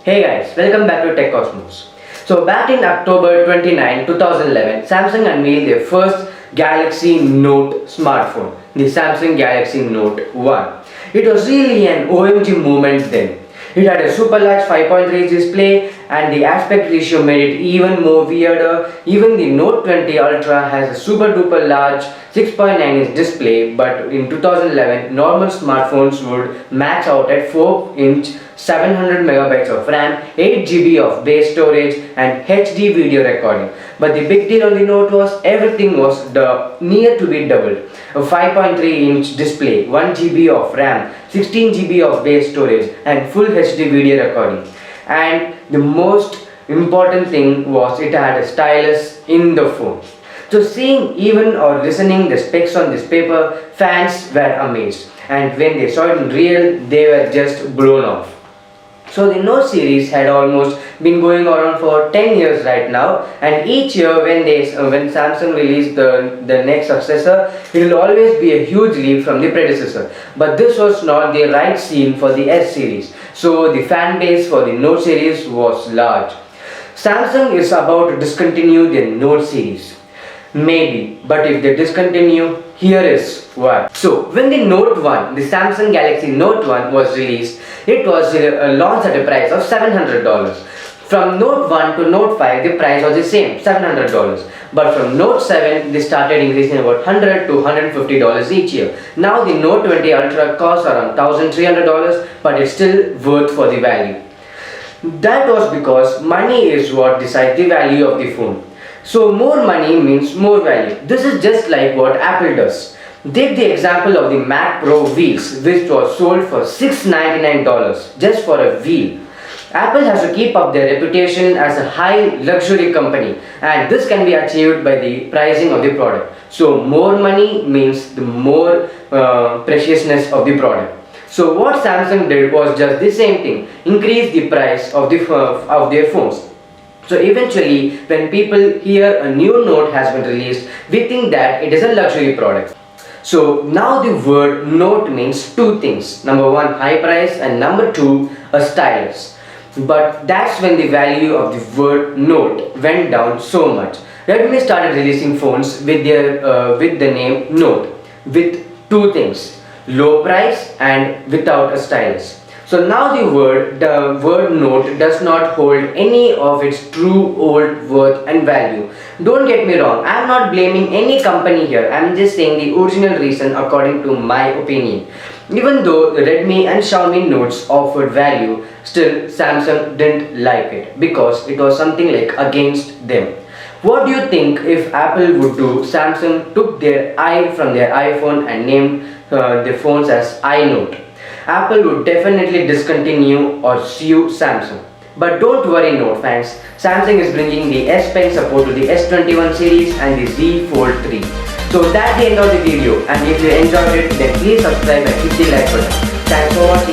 Hey guys, welcome back to Tech Cosmos. So back in October 29, 2011, Samsung unveiled their first Galaxy Note smartphone, the Samsung Galaxy Note 1. It was really an OMG moment then. It had a super large 5.3 display and the aspect ratio made it even more weirder. Even the Note 20 Ultra has a super duper large 6.9-inch display, but in 2011 normal smartphones would max out at 4-inch 700 megabytes of RAM, 8 GB of base storage and HD video recording. But the big deal on the Note was everything was near to be doubled. A 5.3-inch display, 1 GB of RAM, 16 GB of base storage and full HD video recording. And the most important thing was it had a stylus in the phone. So seeing even or listening the specs on this paper, fans were amazed. And when they saw it in real, they were just blown off. So the Note series had almost been going around for 10 years right now, and each year when Samsung released the next successor, it will always be a huge leap from the predecessor. But this was not the right scene for the S series, so the fan base for the Note series was large. Samsung is about to discontinue the Note series. Maybe, but if they discontinue, here is why. So, when the Note 1, the Samsung Galaxy Note 1 was released, it was launched at a price of $700. From Note 1 to Note 5, the price was the same, $700. But from Note 7, they started increasing about $100 to $150 each year. Now the Note 20 Ultra costs around $1,300, but it's still worth for the value. That was because money is what decides the value of the phone. So more money means more value. This is just like what Apple does. Take the example of the Mac Pro wheels, which was sold for $699 just for a wheel. Apple has to keep up their reputation as a high luxury company, and this can be achieved by the pricing of the product. So more money means the more preciousness of the product. So what Samsung did was just the same thing, increase the price of their phones. So eventually, when people hear a new Note has been released, we think that it is a luxury product. So now the word Note means two things. Number one, high price, and number two, a stylus. But that's when the value of the word Note went down so much. Redmi started releasing phones with the name Note with two things, low price and without a stylus. So now the word Note does not hold any of its true old worth and value. Don't get me wrong, I am not blaming any company here. I am just saying the original reason according to my opinion. Even though the Redmi and Xiaomi Notes offered value, still Samsung didn't like it because it was something like against them. What do you think if Apple would do? Samsung took their I from their iPhone and named their phones as iNote. Apple would definitely discontinue or sue Samsung. But don't worry Note fans, Samsung is bringing the S Pen support to the S21 series and the Z Fold 3. So that's the end of the video, and if you enjoyed it then please subscribe and hit the like button. Thanks for watching.